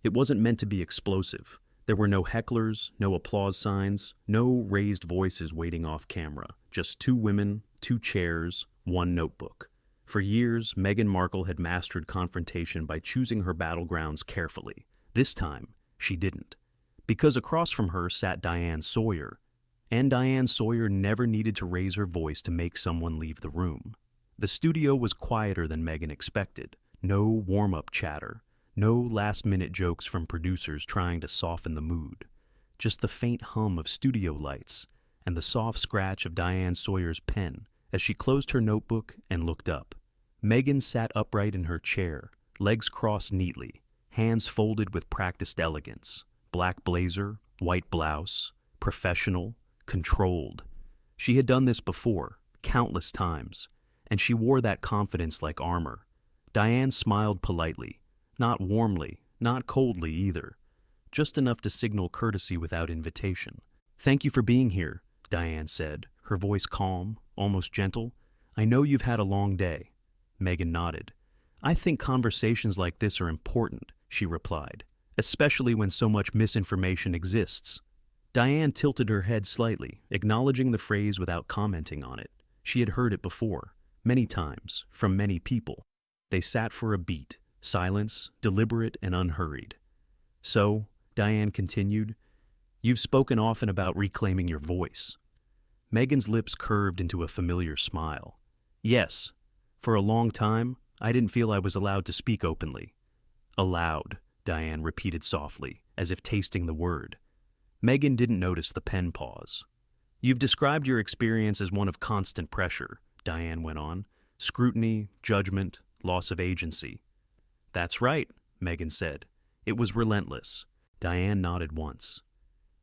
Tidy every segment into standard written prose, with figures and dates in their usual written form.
It wasn't meant to be explosive. There were no hecklers, no applause signs, no raised voices waiting off camera. Just two women, two chairs, one notebook. For years, Meghan Markle had mastered confrontation by choosing her battlegrounds carefully. This time, she didn't. Because across from her sat Diane Sawyer, and Diane Sawyer never needed to raise her voice to make someone leave the room. The studio was quieter than Meghan expected. No warm-up chatter. No last-minute jokes from producers trying to soften the mood. Just the faint hum of studio lights and the soft scratch of Diane Sawyer's pen as she closed her notebook and looked up. Meghan sat upright in her chair, legs crossed neatly, hands folded with practiced elegance. Black blazer, white blouse, professional, controlled. She had done this before, countless times, and she wore that confidence like armor. Diane smiled politely, not warmly, not coldly either, just enough to signal courtesy without invitation. "Thank you for being here," Diane said, her voice calm, almost gentle. "I know you've had a long day." Meghan nodded. "I think conversations like this are important," she replied, "especially when so much misinformation exists." Diane tilted her head slightly, acknowledging the phrase without commenting on it. She had heard it before, many times, from many people. They sat for a beat, silence, deliberate and unhurried. "So," Diane continued, "you've spoken often about reclaiming your voice." Meghan's lips curved into a familiar smile. "Yes. For a long time, I didn't feel I was allowed to speak openly." "Allowed," Diane repeated softly, as if tasting the word. Meghan didn't notice the pen pause. "You've described your experience as one of constant pressure," Diane went on. "Scrutiny, judgment, loss of agency." "That's right," Meghan said. "It was relentless." Diane nodded once.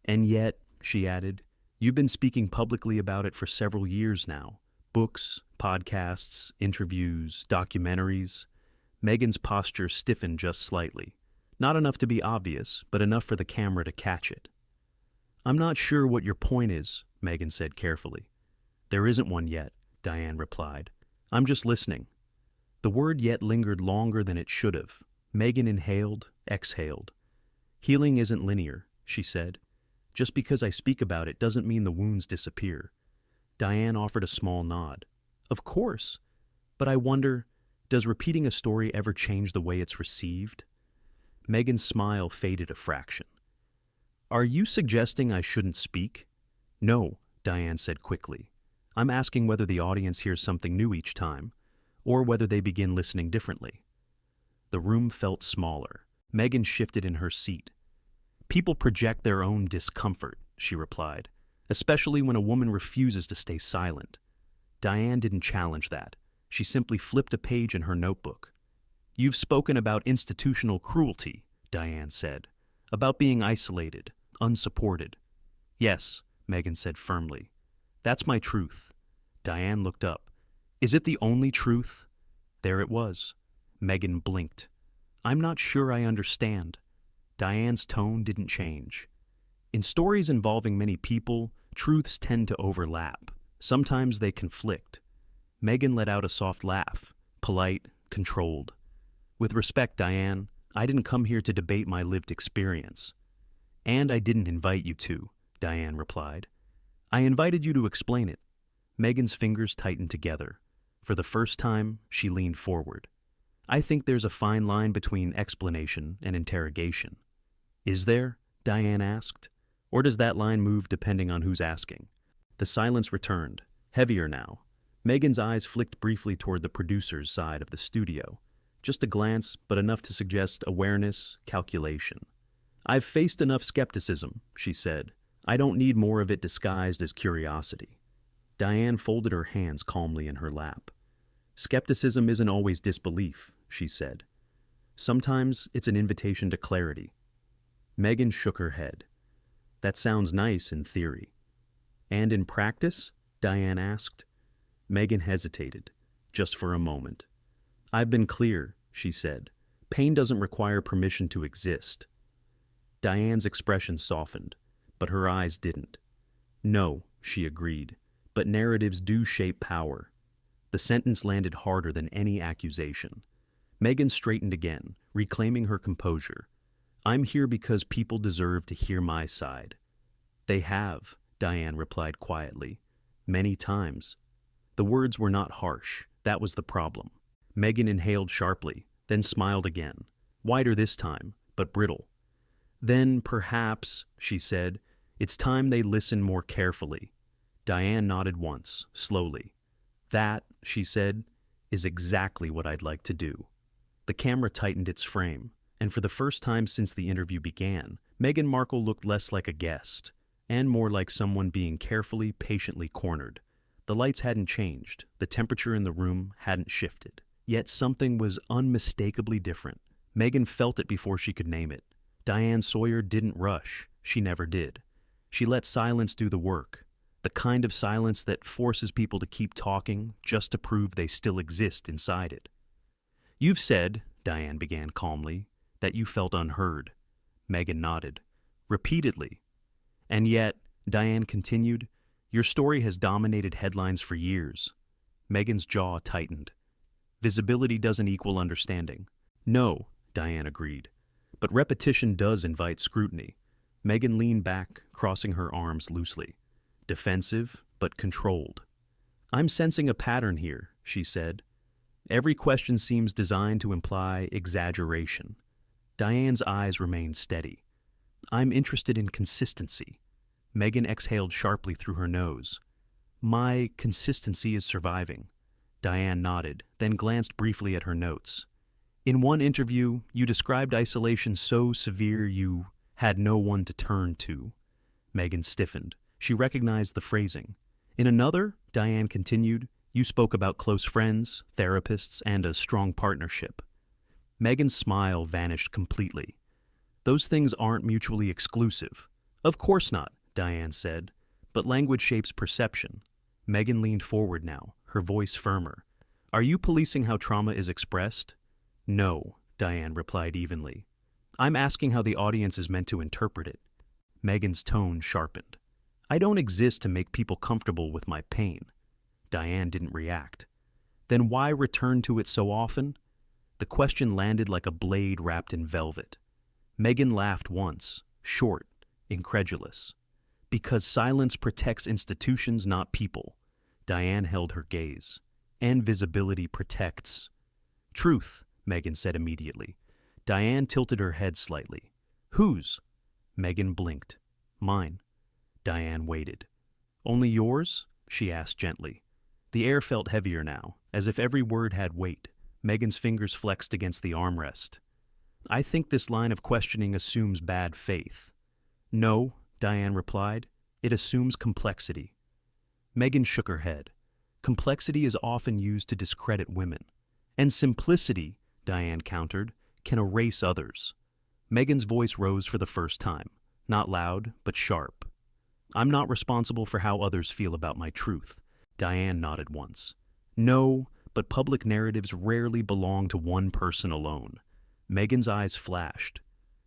"And yet," she added, "you've been speaking publicly about it for several years now. Books, podcasts, interviews, documentaries." Meghan's posture stiffened just slightly. Not enough to be obvious, but enough for the camera to catch it. "I'm not sure what your point is," Meghan said carefully. "There isn't one yet," Diane replied. "I'm just listening." The word yet lingered longer than it should have. Meghan inhaled, exhaled. "Healing isn't linear," she said. "Just because I speak about it doesn't mean the wounds disappear." Diane offered a small nod. "Of course. But I wonder, does repeating a story ever change the way it's received?" Meghan's smile faded a fraction. "Are you suggesting I shouldn't speak?" "No," Diane said quickly. "I'm asking whether the audience hears something new each time, or whether they begin listening differently." The room felt smaller. Meghan shifted in her seat. "People project their own discomfort," she replied, "especially when a woman refuses to stay silent." Diane didn't challenge that. She simply flipped a page in her notebook. "You've spoken about institutional cruelty," Diane said, "about being isolated, unsupported." "Yes," Meghan said firmly. "That's my truth." Diane looked up. "Is it the only truth?" There it was. Meghan blinked. "I'm not sure I understand." Diane's tone didn't change. "In stories involving many people, truths tend to overlap. Sometimes they conflict." Meghan let out a soft laugh, polite, controlled. "With respect, Diane, I didn't come here to debate my lived experience." "And I didn't invite you to," Diane replied. "I invited you to explain it." Meghan's fingers tightened together. For the first time, she leaned forward. "I think there's a fine line between explanation and interrogation." "Is there?" Diane asked. "Or does that line move depending on who's asking?" The silence returned, heavier now. Meghan's eyes flicked briefly toward the producer's side of the studio. Just a glance, but enough to suggest awareness, calculation. "I've faced enough skepticism," she said. "I don't need more of it disguised as curiosity." Diane folded her hands calmly in her lap. "Skepticism isn't always disbelief," she said. "Sometimes it's an invitation to clarity." Meghan shook her head. "That sounds nice in theory." "And in practice?" Diane asked. Meghan hesitated, just for a moment. "I've been clear," she said. "Pain doesn't require permission to exist." Diane's expression softened, but her eyes didn't. "No," she agreed, "but narratives do shape power." The sentence landed harder than any accusation. Meghan straightened again, reclaiming her composure. I'm here because people deserve to hear my side. They have, Diane replied quietly. Many times. The words were not harsh. That was the problem. Meghan inhaled sharply, then smiled again. Wider this time, but brittle. Then, perhaps, she said, it's time they listen more carefully. Diane nodded once, slowly. That, she said, is exactly what I'd like to do. The camera tightened its frame, and for the first time since the interview began, Meghan Markle looked less like a guest, and more like someone being carefully, patiently cornered. The lights hadn't changed, the temperature in the room hadn't shifted. Yet something was unmistakably different. Meghan felt it before she could name it. Diane Sawyer didn't rush. She never did. She let silence do the work. The kind of silence that forces people to keep talking just to prove they still exist inside it. You've said, Diane began calmly, that you felt unheard. Meghan nodded. Repeatedly. And yet, Diane continued, your story has dominated headlines for years. Meghan's jaw tightened. Visibility doesn't equal understanding. No, Diane agreed. But repetition does invite scrutiny. Meghan leaned back, crossing her arms loosely. Defensive, but controlled. I'm sensing a pattern here, she said. Every question seems designed to imply exaggeration. Diane's eyes remained steady. I'm interested in consistency. Meghan exhaled sharply through her nose. My consistency is surviving. Diane nodded, then glanced briefly at her notes. In one interview, you described isolation so severe you had no one to turn to. Meghan stiffened. She recognized the phrasing. In another, Diane continued, you spoke about close friends, therapists, and a strong partnership. Meghan's smile vanished completely. Those things aren't mutually exclusive. Of course not, Diane said, but language shapes perception. Meghan leaned forward now, her voice firmer. Are you policing how trauma is expressed? No, Diane replied evenly. I'm asking how the audience is meant to interpret it. Meghan's tone sharpened. I don't exist to make people comfortable with my pain. Diane didn't react. Then why return to it so often? The question landed like a blade wrapped in velvet. Meghan laughed once, short, incredulous. Because silence protects institutions, not people. Diane held her gaze. And visibility protects. Truth, Meghan said immediately. Diane tilted her head slightly. Whose? Meghan blinked. Mine. Diane waited. Only yours? She asked gently. The air felt heavier now, as if every word had weight. Meghan's fingers flexed against the armrest. I think this line of questioning assumes bad faith. No, Diane replied. It assumes complexity. Meghan shook her head. Complexity is often used to discredit women. And simplicity, Diane countered, can erase others. Meghan's voice rose for the first time, not loud, but sharp. I'm not responsible for how others feel about my truth. Diane nodded once. No, but public narratives rarely belong to one person alone. Meghan's eyes flashed.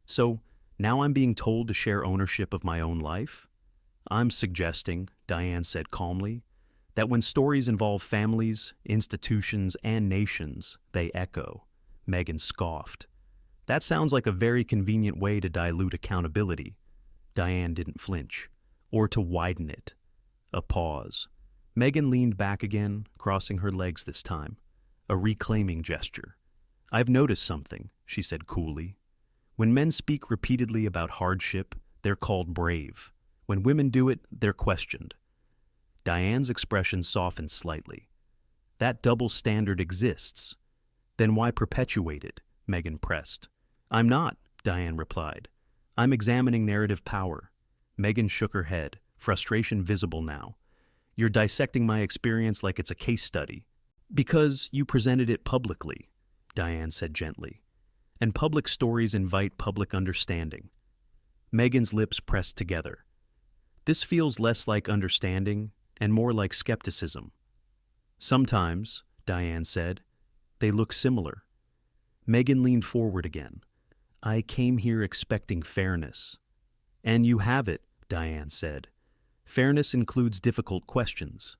So, now I'm being told to share ownership of my own life? I'm suggesting, Diane said calmly, that when stories involve families, institutions, and nations, they echo. Meghan scoffed. That sounds like a very convenient way to dilute accountability. Diane didn't flinch, or to widen it. A pause. Meghan leaned back again, crossing her legs this time. A reclaiming gesture. I've noticed something, she said coolly. When men speak repeatedly about hardship, they're called brave. When women do it, they're questioned. Diane's expression softened slightly. That double standard exists. Then why perpetuate it? Meghan pressed. I'm not, Diane replied. I'm examining narrative power. Meghan shook her head, frustration visible now. You're dissecting my experience like it's a case study. Because you presented it publicly, Diane said gently. And public stories invite public understanding. Meghan's lips pressed together. This feels less like understanding and more like skepticism. Sometimes, Diane said, they look similar. Meghan leaned forward again. I came here expecting fairness. And you have it, Diane said. Fairness includes difficult questions.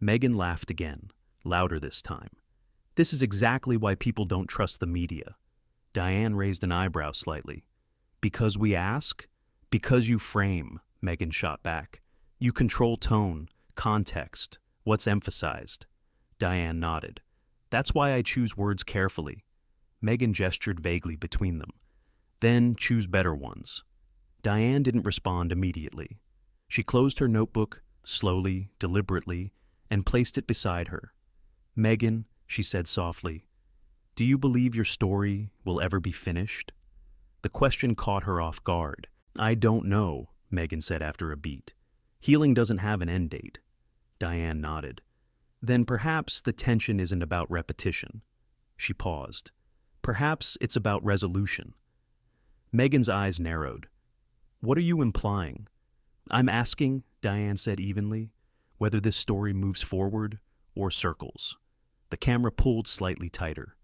Meghan laughed again, louder this time. This is exactly why people don't trust the media. Diane raised an eyebrow slightly. Because we ask? Because you frame, Meghan shot back. You control tone, context, what's emphasized. Diane nodded. That's why I choose words carefully. Meghan gestured vaguely between them. Then choose better ones. Diane didn't respond immediately. She closed her notebook, slowly, deliberately, and placed it beside her. Meghan, she said softly, do you believe your story will ever be finished? The question caught her off guard. I don't know, Meghan said after a beat. Healing doesn't have an end date. Diane nodded. Then perhaps the tension isn't about repetition. She paused. Perhaps it's about resolution. Meghan's eyes narrowed. What are you implying? I'm asking, Diane said evenly, whether this story moves forward or circles. The camera pulled slightly tighter.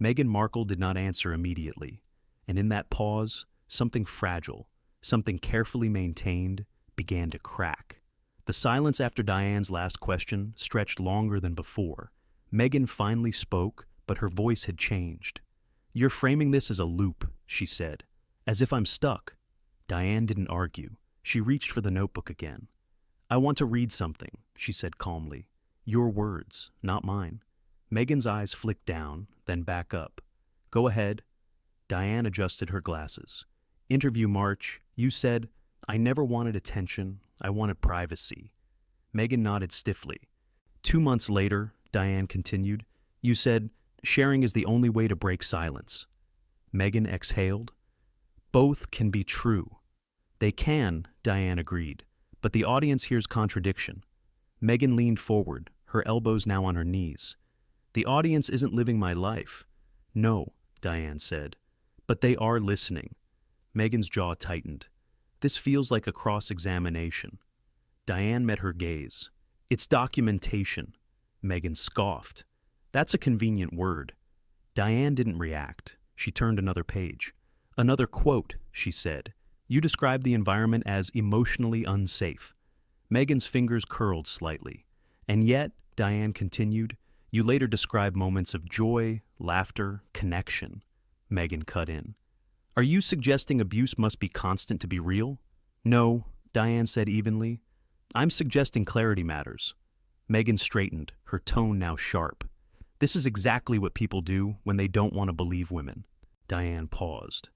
Meghan Markle did not answer immediately, and in that pause, something fragile, something carefully maintained, began to crack. The silence after Diane's last question stretched longer than before. Meghan finally spoke, but her voice had changed. You're framing this as a loop, she said, as if I'm stuck. Diane didn't argue. She reached for the notebook again. I want to read something, she said calmly. Your words, not mine. Meghan's eyes flicked down, then back up. Go ahead. Diane adjusted her glasses. Interview March, you said, I never wanted attention, I wanted privacy. Meghan nodded stiffly. 2 months later, Diane continued, you said, sharing is the only way to break silence. Meghan exhaled. Both can be true. They can, Diane agreed, but the audience hears contradiction. Meghan leaned forward, her elbows now on her knees. The audience isn't living my life. No, Diane said, but they are listening. Meghan's jaw tightened. This feels like a cross-examination. Diane met her gaze. It's documentation. Meghan scoffed. That's a convenient word. Diane didn't react. She turned another page. Another quote, she said. You described the environment as emotionally unsafe. Meghan's fingers curled slightly. And yet, Diane continued, you later described moments of joy, laughter, connection. Meghan cut in. Are you suggesting abuse must be constant to be real? No, Diane said evenly. I'm suggesting clarity matters. Meghan straightened, her tone now sharp. This is exactly what people do when they don't want to believe women. Diane paused.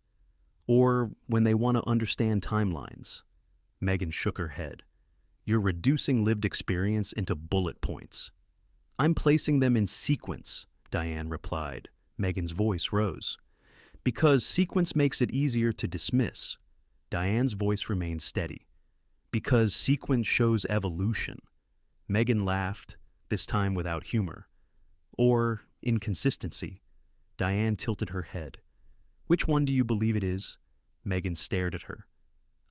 Or when they want to understand timelines. Meghan shook her head. You're reducing lived experience into bullet points. I'm placing them in sequence, Diane replied. Meghan's voice rose. Because sequence makes it easier to dismiss. Diane's voice remained steady. Because sequence shows evolution. Meghan laughed, this time without humor. Or inconsistency. Diane tilted her head. Which one do you believe it is? Meghan stared at her.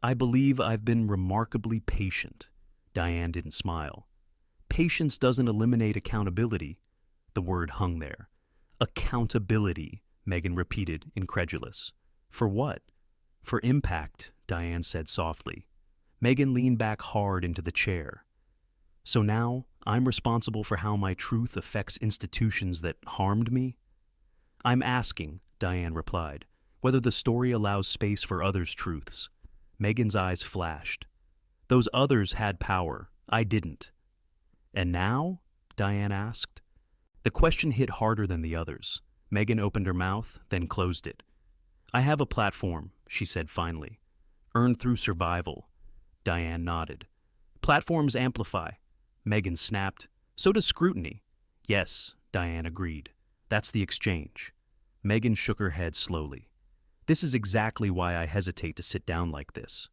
I believe I've been remarkably patient. Diane didn't smile. Patience doesn't eliminate accountability. The word hung there. Accountability, Meghan repeated, incredulous. For what? For impact, Diane said softly. Meghan leaned back hard into the chair. So now I'm responsible for how my truth affects institutions that harmed me? I'm asking, Diane replied, whether the story allows space for others' truths. Meghan's eyes flashed. Those others had power. I didn't. And now? Diane asked. The question hit harder than the others. Meghan opened her mouth, then closed it. I have a platform, she said finally. Earned through survival. Diane nodded. Platforms amplify. Meghan snapped. So does scrutiny. Yes, Diane agreed. That's the exchange. Meghan shook her head slowly. This is exactly why I hesitate to sit down like this.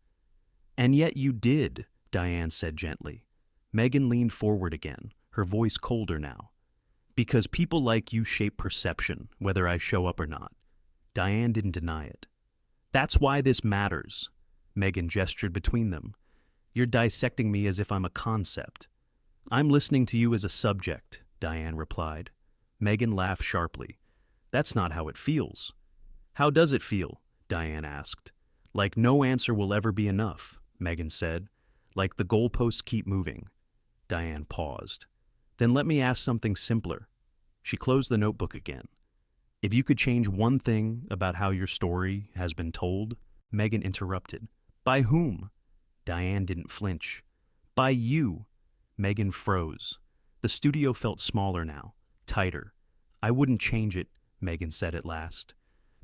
And yet you did, Diane said gently. Meghan leaned forward again, her voice colder now. Because people like you shape perception, whether I show up or not. Diane didn't deny it. That's why this matters. Meghan gestured between them. You're dissecting me as if I'm a concept. I'm listening to you as a subject, Diane replied. Meghan laughed sharply. That's not how it feels. How does it feel? Diane asked. Like no answer will ever be enough, Meghan said. Like the goalposts keep moving. Diane paused. Then let me ask something simpler. She closed the notebook again. If you could change one thing about how your story has been told, Meghan interrupted. By whom? Diane didn't flinch. By you. Meghan froze. The studio felt smaller now, tighter. I wouldn't change it, Meghan said at last,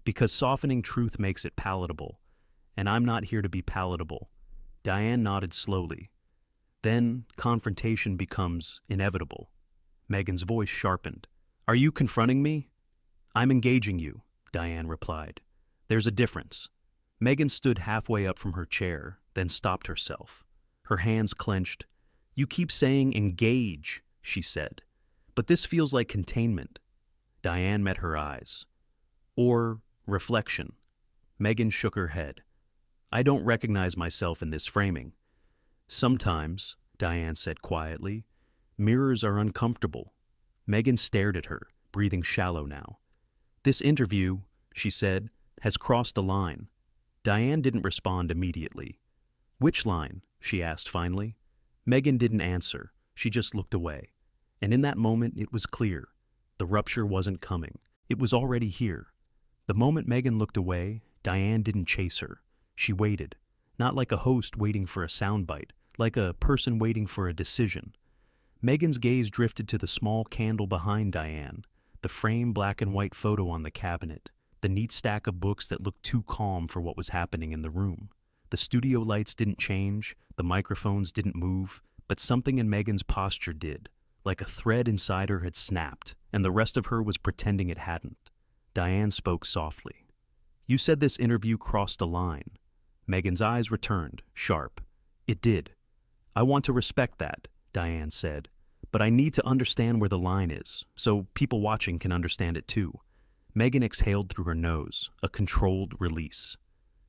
because softening truth makes it palatable, and I'm not here to be palatable. Diane nodded slowly. Then confrontation becomes inevitable. Meghan's voice sharpened. Are you confronting me? I'm engaging you, Diane replied. There's a difference. Meghan stood halfway up from her chair, then stopped herself. Her hands clenched. You keep saying engage, she said, but this feels like containment. Diane met her eyes. Or reflection. Meghan shook her head. I don't recognize myself in this framing. Sometimes, Diane said quietly, mirrors are uncomfortable. Meghan stared at her, breathing shallow now. This interview, she said, has crossed a line. Diane didn't respond immediately. Which line? She asked finally. Meghan didn't answer. She just looked away. And in that moment, it was clear. The rupture wasn't coming. It was already here. The moment Meghan looked away, Diane didn't chase her. She waited, not like a host waiting for a soundbite, like a person waiting for a decision. Meghan's gaze drifted to the small candle behind Diane, the framed black and white photo on the cabinet, the neat stack of books that looked too calm for what was happening in the room. The studio lights didn't change, the microphones didn't move, but something in Meghan's posture did, like a thread inside her had snapped, and the rest of her was pretending it hadn't. Diane spoke softly. You said this interview crossed a line. Meghan's eyes returned, sharp. It did. I want to respect that, Diane said, but I need to understand where the line is, so people watching can understand it too. Meghan exhaled through her nose, a controlled release.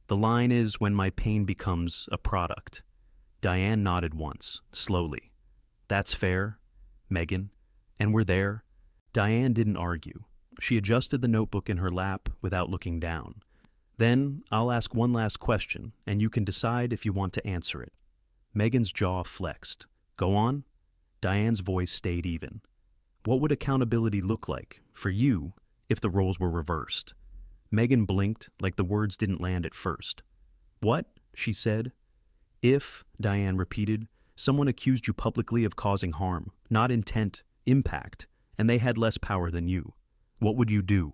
The line is when my pain becomes a product. Diane nodded once, slowly. That's fair, Meghan, and we're there. Diane didn't argue. She adjusted the notebook in her lap without looking down. Then I'll ask one last question, and you can decide if you want to answer it. Meghan's jaw flexed. Go on? Diane's voice stayed even. What would accountability look like, for you, if the roles were reversed? Meghan blinked like the words didn't land at first. What? She said. If, Diane repeated, someone accused you publicly of causing harm, not intent, impact, and they had less power than you, what would you do?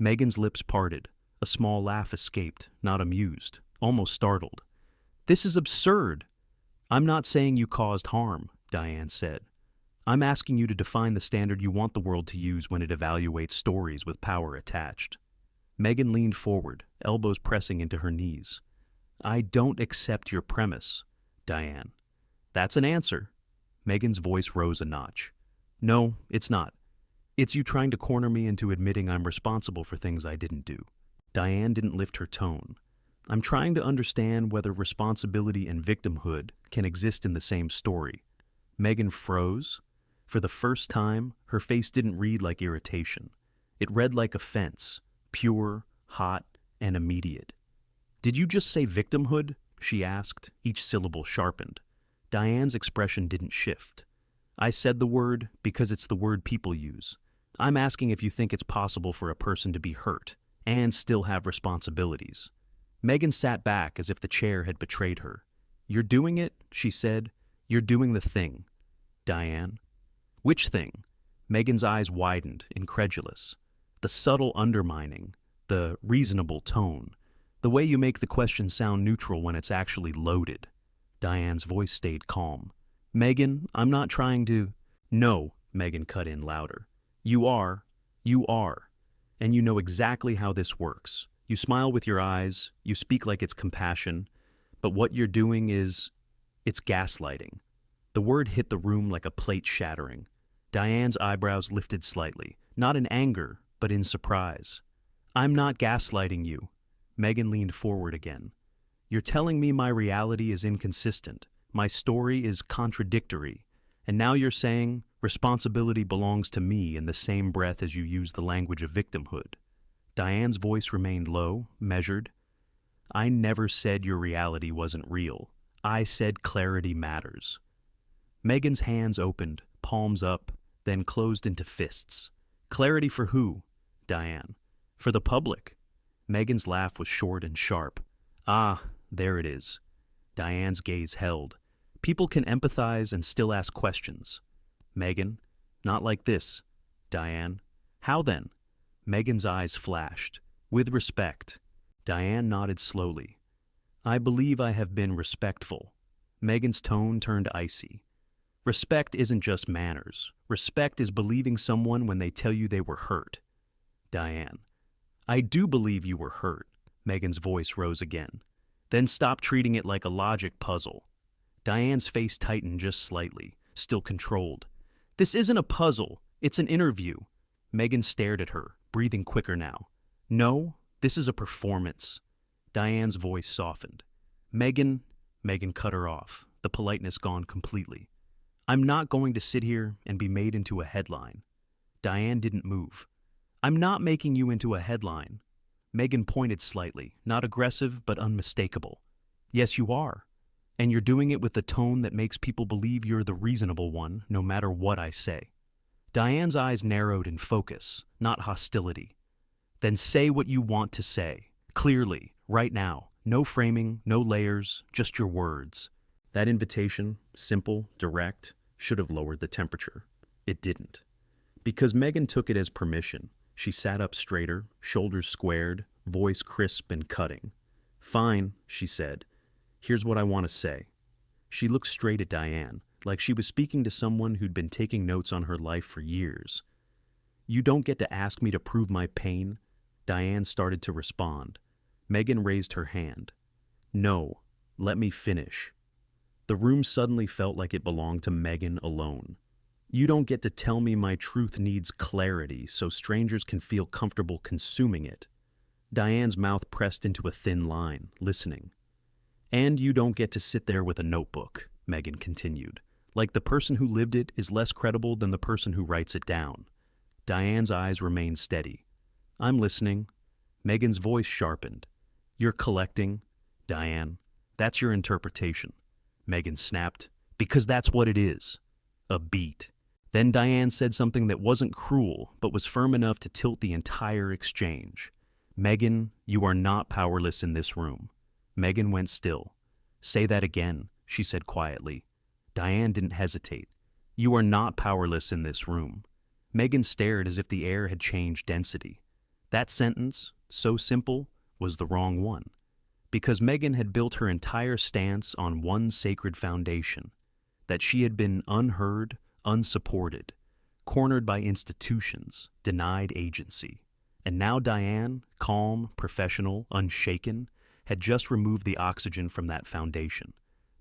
Meghan's lips parted. A small laugh escaped, not amused, almost startled. This is absurd. I'm not saying you caused harm, Diane said. I'm asking you to define the standard you want the world to use when it evaluates stories with power attached. Meghan leaned forward, elbows pressing into her knees. I don't accept your premise, Diane. That's an answer. Meghan's voice rose a notch. No, it's not. It's you trying to corner me into admitting I'm responsible for things I didn't do. Diane didn't lift her tone. I'm trying to understand whether responsibility and victimhood can exist in the same story. Meghan froze. For the first time, her face didn't read like irritation. It read like offense, pure, hot, and immediate. Did you just say victimhood? She asked, each syllable sharpened. Diane's expression didn't shift. I said the word because it's the word people use. I'm asking if you think it's possible for a person to be hurt and still have responsibilities. Meghan sat back as if the chair had betrayed her. You're doing it, she said. You're doing the thing. Diane. Which thing? Meghan's eyes widened, incredulous. The subtle undermining, the reasonable tone, the way you make the question sound neutral when it's actually loaded. Diane's voice stayed calm. Meghan, I'm not trying to... No, Meghan cut in louder. You are. And you know exactly how this works. You smile with your eyes, you speak like it's compassion, but what you're doing is... it's gaslighting. The word hit the room like a plate shattering. Diane's eyebrows lifted slightly, not in anger, but in surprise. I'm not gaslighting you. Meghan leaned forward again. You're telling me my reality is inconsistent, my story is contradictory, and now you're saying responsibility belongs to me in the same breath as you use the language of victimhood. Diane's voice remained low, measured. I never said your reality wasn't real. I said clarity matters. Meghan's hands opened, palms up, then closed into fists. Clarity for who? Diane. For the public. Meghan's laugh was short and sharp. Ah, there it is. Diane's gaze held. People can empathize and still ask questions. Meghan, not like this. Diane, how then? Meghan's eyes flashed. With respect. Diane nodded slowly. I believe I have been respectful. Meghan's tone turned icy. Respect isn't just manners. Respect is believing someone when they tell you they were hurt. Diane, I do believe you were hurt. Meghan's voice rose again. Then stop treating it like a logic puzzle. Diane's face tightened just slightly, still controlled. This isn't a puzzle. It's an interview. Meghan stared at her, breathing quicker now. No, this is a performance. Diane's voice softened. Meghan cut her off, the politeness gone completely. I'm not going to sit here and be made into a headline. Diane didn't move. I'm not making you into a headline. Meghan pointed slightly, not aggressive but unmistakable. Yes, you are. And you're doing it with the tone that makes people believe you're the reasonable one, no matter what I say. Diane's eyes narrowed in focus, not hostility. Then say what you want to say, clearly, right now. No framing, no layers, just your words. That invitation, simple, direct, should have lowered the temperature. It didn't. Because Meghan took it as permission, she sat up straighter, shoulders squared, voice crisp and cutting. Fine, she said. Here's what I want to say. She looked straight at Diane, like she was speaking to someone who'd been taking notes on her life for years. You don't get to ask me to prove my pain. Diane started to respond. Meghan raised her hand. No, let me finish. The room suddenly felt like it belonged to Meghan alone. You don't get to tell me my truth needs clarity so strangers can feel comfortable consuming it. Diane's mouth pressed into a thin line, listening. And you don't get to sit there with a notebook, Meghan continued, like the person who lived it is less credible than the person who writes it down. Diane's eyes remained steady. I'm listening. Meghan's voice sharpened. You're collecting, Diane. That's your interpretation. Meghan snapped. Because that's what it is. A beat. Then Diane said something that wasn't cruel, but was firm enough to tilt the entire exchange. Meghan, you are not powerless in this room. Meghan went still. Say that again, she said quietly. Diane didn't hesitate. You are not powerless in this room. Meghan stared as if the air had changed density. That sentence, so simple, was the wrong one. Because Meghan had built her entire stance on one sacred foundation, that she had been unheard, unsupported, cornered by institutions, denied agency. And now Diane, calm, professional, unshaken, had just removed the oxygen from that foundation.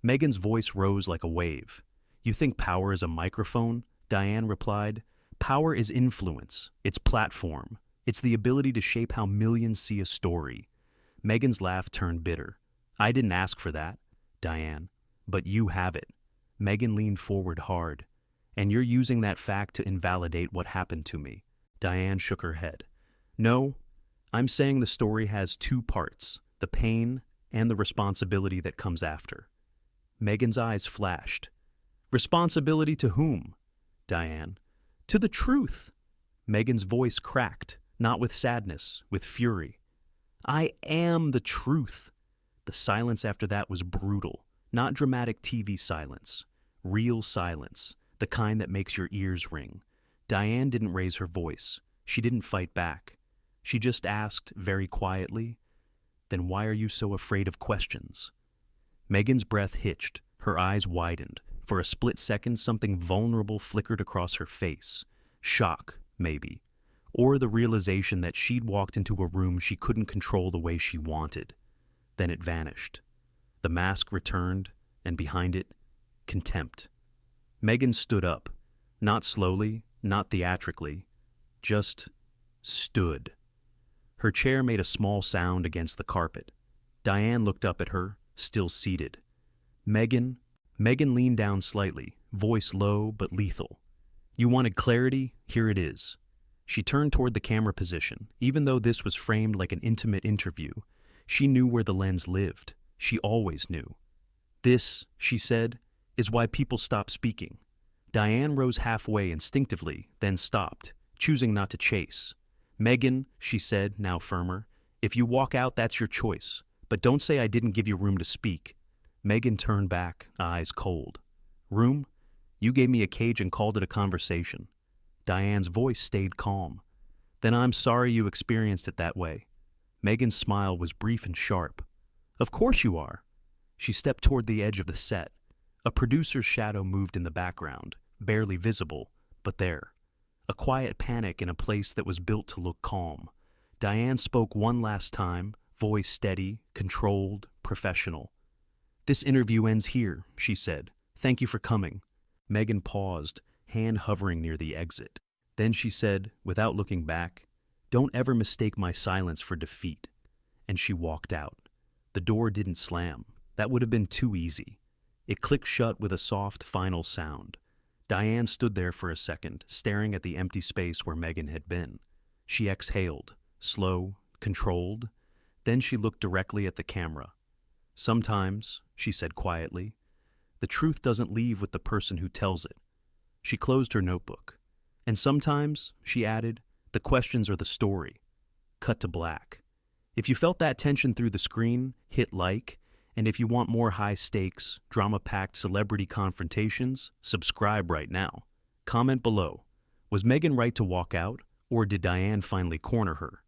Meghan's voice rose like a wave. You think power is a microphone? Diane replied. Power is influence. It's platform. It's the ability to shape how millions see a story. Meghan's laugh turned bitter. I didn't ask for that, Diane, but you have it. Meghan leaned forward hard. And you're using that fact to invalidate what happened to me. Diane shook her head. No, I'm saying the story has two parts, the pain and the responsibility that comes after. Meghan's eyes flashed. Responsibility to whom? Diane. To the truth. Meghan's voice cracked, not with sadness, with fury. I am the truth. The silence after that was brutal, not dramatic TV silence, real silence, the kind that makes your ears ring. Diane didn't raise her voice. She didn't fight back. She just asked, very quietly, then why are you so afraid of questions? Meghan's breath hitched, her eyes widened. For a split second, something vulnerable flickered across her face. Shock, maybe. Or the realization that she'd walked into a room she couldn't control the way she wanted. Then it vanished. The mask returned, and behind it, contempt. Meghan stood up, not slowly, not theatrically, just stood. Her chair made a small sound against the carpet. Diane looked up at her, still seated. Meghan leaned down slightly, voice low but lethal. You wanted clarity? Here it is. She turned toward the camera position. Even though this was framed like an intimate interview, she knew where the lens lived. She always knew. This, she said, is why people stop speaking. Diane rose halfway instinctively, then stopped, choosing not to chase. Meghan, she said, now firmer, if you walk out, that's your choice. But don't say I didn't give you room to speak. Meghan turned back, eyes cold. Room? You gave me a cage and called it a conversation. Diane's voice stayed calm. Then I'm sorry you experienced it that way. Meghan's smile was brief and sharp. Of course you are. She stepped toward the edge of the set. A producer's shadow moved in the background, barely visible, but there. A quiet panic in a place that was built to look calm. Diane spoke one last time, voice steady, controlled, professional. This interview ends here, she said. Thank you for coming. Meghan paused, hand hovering near the exit. Then she said, without looking back, don't ever mistake my silence for defeat. And she walked out. The door didn't slam. That would have been too easy. It clicked shut with a soft, final sound. Diane stood there for a second, staring at the empty space where Meghan had been. She exhaled, slow, controlled. Then she looked directly at the camera. Sometimes, she said quietly, the truth doesn't leave with the person who tells it. She closed her notebook. And sometimes, she added, the questions are the story. Cut to black. If you felt that tension through the screen, hit like. And if you want more high-stakes, drama-packed celebrity confrontations, subscribe right now. Comment below. Was Meghan right to walk out, or did Diane finally corner her?